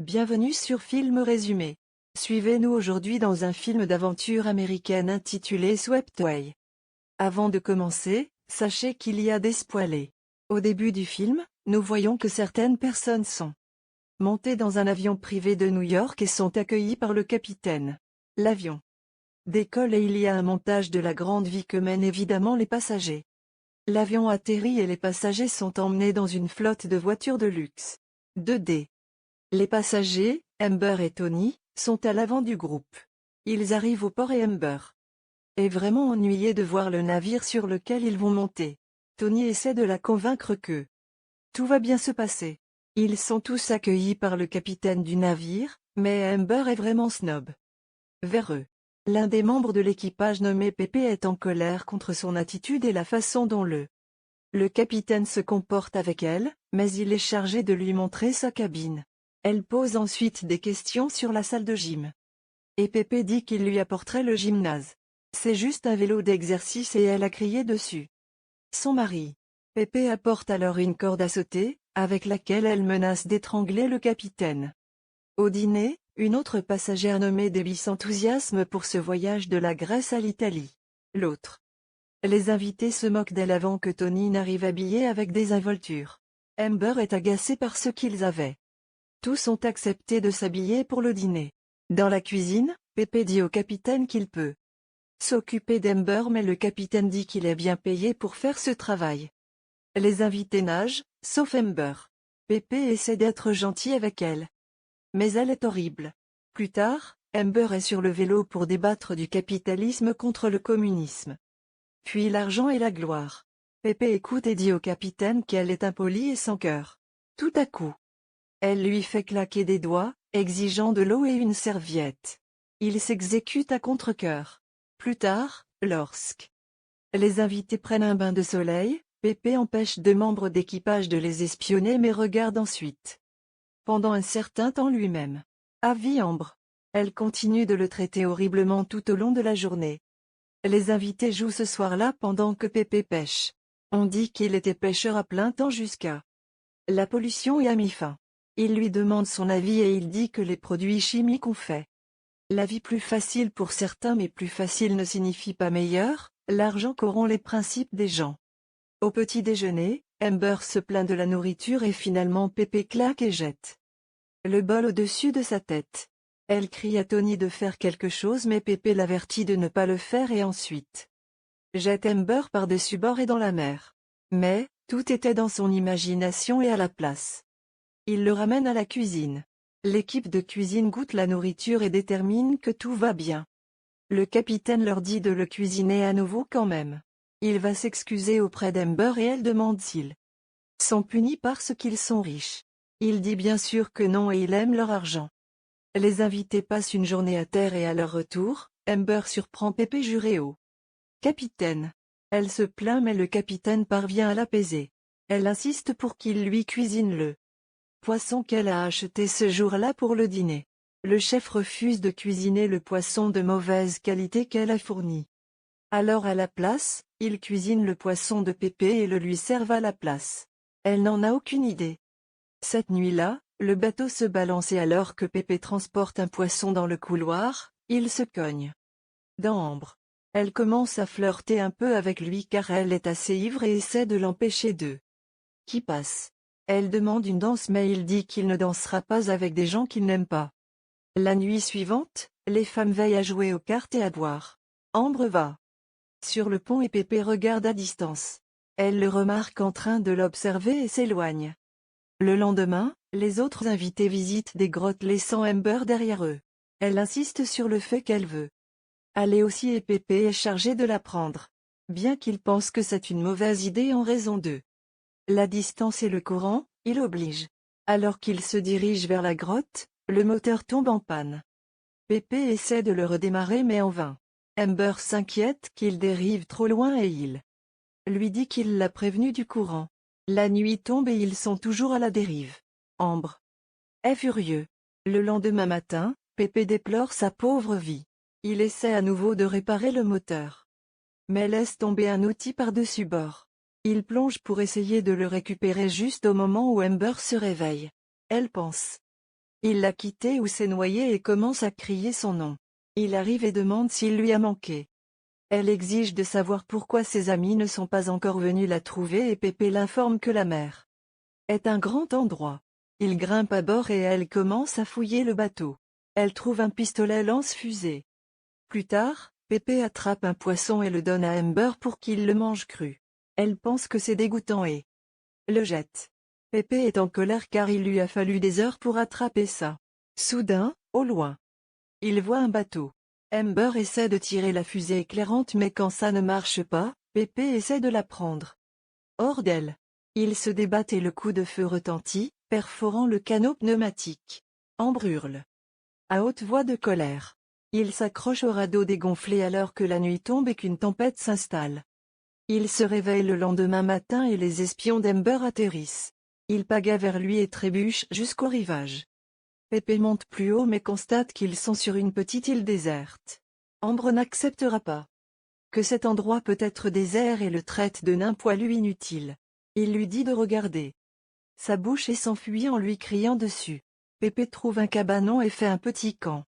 Bienvenue sur Film Résumé. Suivez-nous aujourd'hui dans un film d'aventure américaine intitulé Swept Away. Avant de commencer, sachez qu'il y a des spoilers. Au début du film, nous voyons que certaines personnes sont montées dans un avion privé de New York et sont accueillies par le capitaine. L'avion décolle et il y a un montage de la grande vie que mènent évidemment les passagers. L'avion atterrit et les passagers sont emmenés dans une flotte de voitures de luxe. 2D. Les passagers, Amber et Tony, sont à l'avant du groupe. Ils arrivent au port et Amber est vraiment ennuyée de voir le navire sur lequel ils vont monter. Tony essaie de la convaincre que tout va bien se passer. Ils sont tous accueillis par le capitaine du navire, mais Amber est vraiment snob vers eux. L'un des membres de l'équipage nommé Pepe est en colère contre son attitude et la façon dont le capitaine se comporte avec elle, mais il est chargé de lui montrer sa cabine. Elle pose ensuite des questions sur la salle de gym. Et Pepe dit qu'il lui apporterait le gymnase. C'est juste un vélo d'exercice et elle a crié dessus. Son mari. Pepe apporte alors une corde à sauter, avec laquelle elle menace d'étrangler le capitaine. Au dîner, une autre passagère nommée Debbie s'enthousiasme pour ce voyage de la Grèce à l'Italie. L'autre. Les invités se moquent d'elle avant que Tony n'arrive habillé avec des involtures. Amber est agacée par ce qu'ils avaient. Tous ont accepté de s'habiller pour le dîner. Dans la cuisine, Pepe dit au capitaine qu'il peut s'occuper d'Amber mais le capitaine dit qu'il est bien payé pour faire ce travail. Les invités nagent, sauf Amber. Pepe essaie d'être gentil avec elle. Mais elle est horrible. Plus tard, Amber est sur le vélo pour débattre du capitalisme contre le communisme. Puis l'argent et la gloire. Pepe écoute et dit au capitaine qu'elle est impolie et sans cœur. Tout à coup, elle lui fait claquer des doigts, exigeant de l'eau et une serviette. Il s'exécute à contre-cœur. Plus tard, lorsque les invités prennent un bain de soleil, Pepe empêche deux membres d'équipage de les espionner mais regarde ensuite. Pendant un certain temps lui-même. Avis Ambre. Elle continue de le traiter horriblement tout au long de la journée. Les invités jouent ce soir-là pendant que Pepe pêche. On dit qu'il était pêcheur à plein temps jusqu'à la pollution et a mis fin. Il lui demande son avis et il dit que les produits chimiques ont fait la vie plus facile pour certains mais plus facile ne signifie pas meilleur, l'argent corrompt les principes des gens. Au petit déjeuner, Amber se plaint de la nourriture et finalement Pepe claque et jette le bol au-dessus de sa tête. Elle crie à Tony de faire quelque chose mais Pepe l'avertit de ne pas le faire et ensuite jette Amber par-dessus bord et dans la mer. Mais, tout était dans son imagination et à la place. Il le ramène à la cuisine. L'équipe de cuisine goûte la nourriture et détermine que tout va bien. Le capitaine leur dit de le cuisiner à nouveau quand même. Il va s'excuser auprès d'Amber et elle demande s'ils sont punis parce qu'ils sont riches. Il dit bien sûr que non et il aime leur argent. Les invités passent une journée à terre et à leur retour, Amber surprend Pepe juré au capitaine. Elle se plaint mais le capitaine parvient à l'apaiser. Elle insiste pour qu'il lui cuisine le poisson qu'elle a acheté ce jour-là pour le dîner. Le chef refuse de cuisiner le poisson de mauvaise qualité qu'elle a fourni. Alors à la place, il cuisine le poisson de Pepe et le lui serve à la place. Elle n'en a aucune idée. Cette nuit-là, le bateau se balance et alors que Pepe transporte un poisson dans le couloir, il se cogne dans Ambre. Elle commence à flirter un peu avec lui car elle est assez ivre et essaie de l'empêcher de qui passe. Elle demande une danse mais il dit qu'il ne dansera pas avec des gens qu'il n'aime pas. La nuit suivante, les femmes veillent à jouer aux cartes et à boire. Ambre va sur le pont et Pepe regarde à distance. Elle le remarque en train de l'observer et s'éloigne. Le lendemain, les autres invités visitent des grottes laissant Amber derrière eux. Elle insiste sur le fait qu'elle veut aller aussi et Pepe est chargé de la prendre. Bien qu'il pense que c'est une mauvaise idée en raison de la distance et le courant, il oblige. Alors qu'il se dirige vers la grotte, le moteur tombe en panne. Pepe essaie de le redémarrer mais en vain. Amber s'inquiète qu'il dérive trop loin et il lui dit qu'il l'a prévenu du courant. La nuit tombe et ils sont toujours à la dérive. Ambre est furieux. Le lendemain matin, Pepe déplore sa pauvre vie. Il essaie à nouveau de réparer le moteur, mais laisse tomber un outil par-dessus bord. Il plonge pour essayer de le récupérer juste au moment où Amber se réveille. Elle pense Il l'a quitté ou s'est noyé et commence à crier son nom. Il arrive et demande s'il lui a manqué. Elle exige de savoir pourquoi ses amis ne sont pas encore venus la trouver et Pépé l'informe que la mer est un grand endroit. Il grimpe à bord et elle commence à fouiller le bateau. Elle trouve un pistolet lance-fusée. Plus tard, Pépé attrape un poisson et le donne à Amber pour qu'il le mange cru. Elle pense que c'est dégoûtant et le jette. Pépé est en colère car il lui a fallu des heures pour attraper ça. Soudain, au loin, il voit un bateau. Amber essaie de tirer la fusée éclairante mais quand ça ne marche pas, Pépé essaie de la prendre hors d'elle. Ils se débattent et le coup de feu retentit, perforant le canot pneumatique. Amber hurle à haute voix de colère. Il s'accroche au radeau dégonflé alors que la nuit tombe et qu'une tempête s'installe. Il se réveille le lendemain matin et les espions d'Amber atterrissent. Ils pagaient vers lui et trébuchent jusqu'au rivage. Pépé monte plus haut mais constate qu'ils sont sur une petite île déserte. Amber n'acceptera pas que cet endroit peut être désert et le traite de nain poilu inutile. Il lui dit de regarder sa bouche et s'enfuit en lui criant dessus. Pépé trouve un cabanon et fait un petit camp.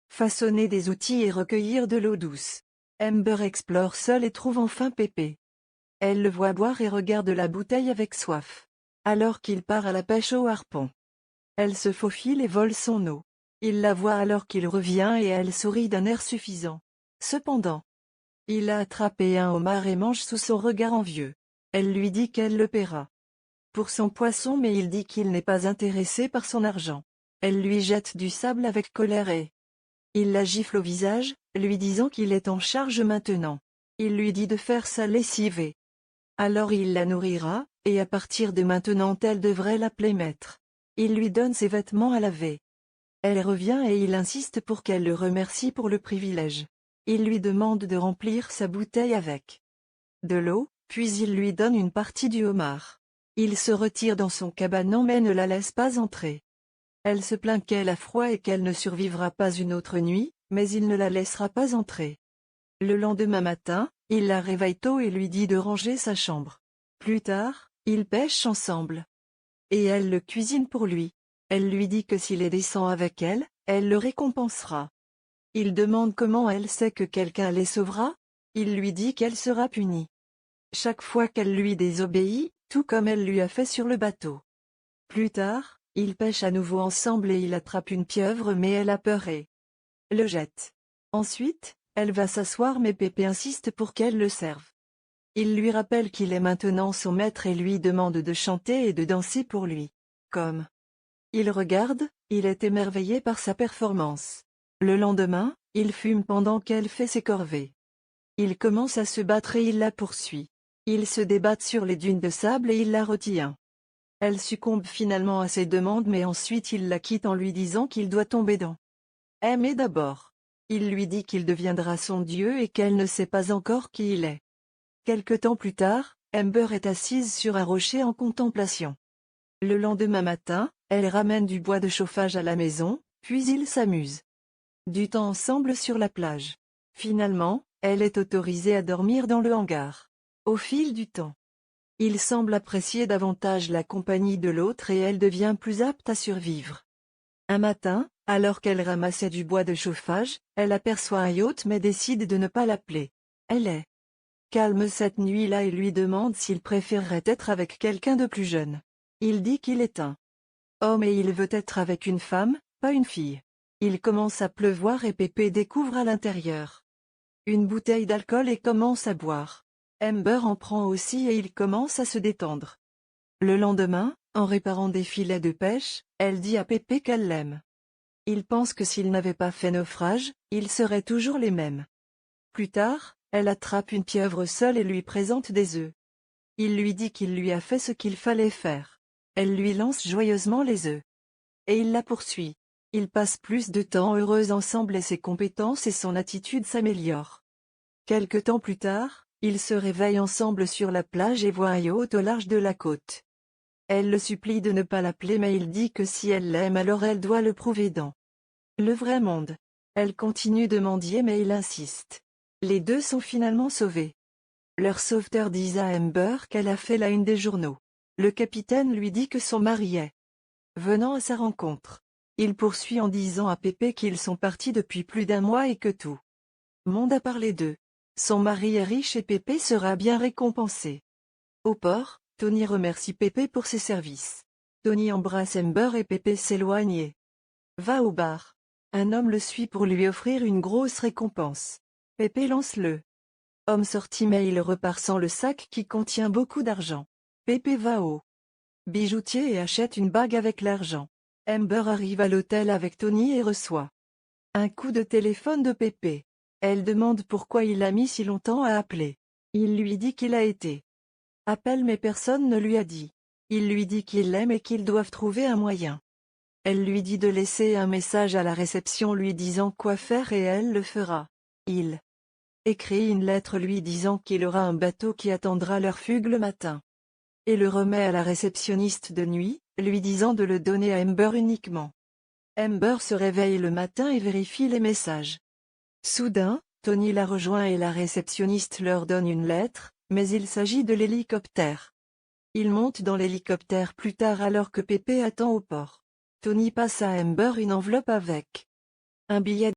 Façonner des outils et recueillir de l'eau douce. Amber explore seule et trouve enfin Pépé. Elle le voit boire et regarde la bouteille avec soif. Alors qu'il part à la pêche au harpon. Elle se faufile et vole son eau. Il la voit alors qu'il revient et elle sourit d'un air suffisant. Cependant, il a attrapé un homard et mange sous son regard envieux. Elle lui dit qu'elle le paiera pour son poisson mais il dit qu'il n'est pas intéressé par son argent. Elle lui jette du sable avec colère et il la gifle au visage, lui disant qu'il est en charge maintenant. Il lui dit de faire sa lessive et alors il la nourrira, et à partir de maintenant elle devrait l'appeler maître. Il lui donne ses vêtements à laver. Elle revient et il insiste pour qu'elle le remercie pour le privilège. Il lui demande de remplir sa bouteille avec de l'eau, puis il lui donne une partie du homard. Il se retire dans son cabanon mais ne la laisse pas entrer. Elle se plaint qu'elle a froid et qu'elle ne survivra pas une autre nuit, mais il ne la laissera pas entrer. Le lendemain matin, il la réveille tôt et lui dit de ranger sa chambre. Plus tard, ils pêchent ensemble. Et elle le cuisine pour lui. Elle lui dit que s'il est décent avec elle, elle le récompensera. Il demande comment elle sait que quelqu'un les sauvera. Il lui dit qu'elle sera punie chaque fois qu'elle lui désobéit, tout comme elle lui a fait sur le bateau. Plus tard, ils pêchent à nouveau ensemble et il attrape une pieuvre mais elle a peur et le jette. Ensuite, elle va s'asseoir mais Pépé insiste pour qu'elle le serve. Il lui rappelle qu'il est maintenant son maître et lui demande de chanter et de danser pour lui. Comme il regarde, il est émerveillé par sa performance. Le lendemain, il fume pendant qu'elle fait ses corvées. Il commence à se battre et il la poursuit. Ils se débattent sur les dunes de sable et il la retient. Elle succombe finalement à ses demandes mais ensuite il la quitte en lui disant qu'il doit tomber dans aimer d'abord. Il lui dit qu'il deviendra son dieu et qu'elle ne sait pas encore qui il est. Quelque temps plus tard, Amber est assise sur un rocher en contemplation. Le lendemain matin, elle ramène du bois de chauffage à la maison, puis ils s'amusent du temps ensemble sur la plage. Finalement, elle est autorisée à dormir dans le hangar. Au fil du temps, il semble apprécier davantage la compagnie de l'autre et elle devient plus apte à survivre. Un matin, alors qu'elle ramassait du bois de chauffage, elle aperçoit un yacht mais décide de ne pas l'appeler. Elle est calme cette nuit-là et lui demande s'il préférerait être avec quelqu'un de plus jeune. Il dit qu'il est un homme et il veut être avec une femme, pas une fille. Il commence à pleuvoir et Pépé découvre à l'intérieur une bouteille d'alcool et commence à boire. Amber en prend aussi et il commence à se détendre. Le lendemain, en réparant des filets de pêche, elle dit à Pépé qu'elle l'aime. Il pense que s'ils n'avaient pas fait naufrage, ils seraient toujours les mêmes. Plus tard, elle attrape une pieuvre seule et lui présente des œufs. Il lui dit qu'il lui a fait ce qu'il fallait faire. Elle lui lance joyeusement les œufs. Et il la poursuit. Ils passent plus de temps heureux ensemble et ses compétences et son attitude s'améliorent. Quelque temps plus tard, ils se réveillent ensemble sur la plage et voient un yacht au large de la côte. Elle le supplie de ne pas l'appeler mais il dit que si elle l'aime alors elle doit le prouver dans le vrai monde. Elle continue de mendier mais il insiste. Les deux sont finalement sauvés. Leur sauveteur dit à Amber qu'elle a fait la une des journaux. Le capitaine lui dit que son mari est venant à sa rencontre. Il poursuit en disant à Pépé qu'ils sont partis depuis plus d'un mois et que tout le monde a parlé d'eux. Son mari est riche et Pépé sera bien récompensé. Au port, Tony remercie Pépé pour ses services. Tony embrasse Amber et Pépé s'éloigne et va au bar. Un homme le suit pour lui offrir une grosse récompense. Pépé lance le homme sorti mais il repart sans le sac qui contient beaucoup d'argent. Pépé va au bijoutier et achète une bague avec l'argent. Amber arrive à l'hôtel avec Tony et reçoit un coup de téléphone de Pépé. Elle demande pourquoi il a mis si longtemps à appeler. Il lui dit qu'il a été appel mais personne ne lui a dit. Il lui dit qu'il l'aime et qu'ils doivent trouver un moyen. Elle lui dit de laisser un message à la réception lui disant quoi faire et elle le fera. Il écrit une lettre lui disant qu'il aura un bateau qui attendra leur fugue le matin. Et le remet à la réceptionniste de nuit, lui disant de le donner à Amber uniquement. Amber se réveille le matin et vérifie les messages. Soudain, Tony la rejoint et la réceptionniste leur donne une lettre, mais il s'agit de l'hélicoptère. Il monte dans l'hélicoptère plus tard alors que Pépé attend au port. Tony passe à Amber une enveloppe avec un billet